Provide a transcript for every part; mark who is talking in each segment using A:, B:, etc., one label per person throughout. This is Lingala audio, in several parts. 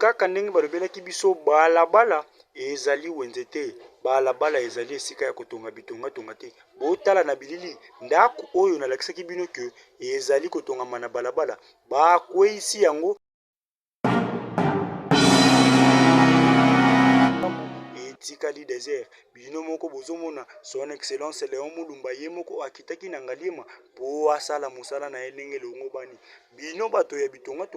A: kaka ndenge balobelaki biso balabala ezali wenze te, balabala ezali esika ya kotonga bitonga te. Botala na bilili ndako oyo nalakisaki bino ke ezali kotongama na balabala, bakweisi yango etikali désert. Bino moko bozomona son excellence Léon Mulumba ye moko akitaki na Ngaliema po asala mosala na ndenge longo bani. Bino bato ya bitonga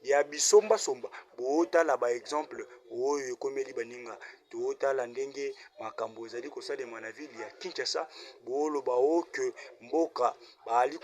A: ya bisomba somba botala ba exemple oyo ekomeli baninga. Totala ndenge makambo ezali kosalema na ville ya Kinshasa, boloba oke mboka bali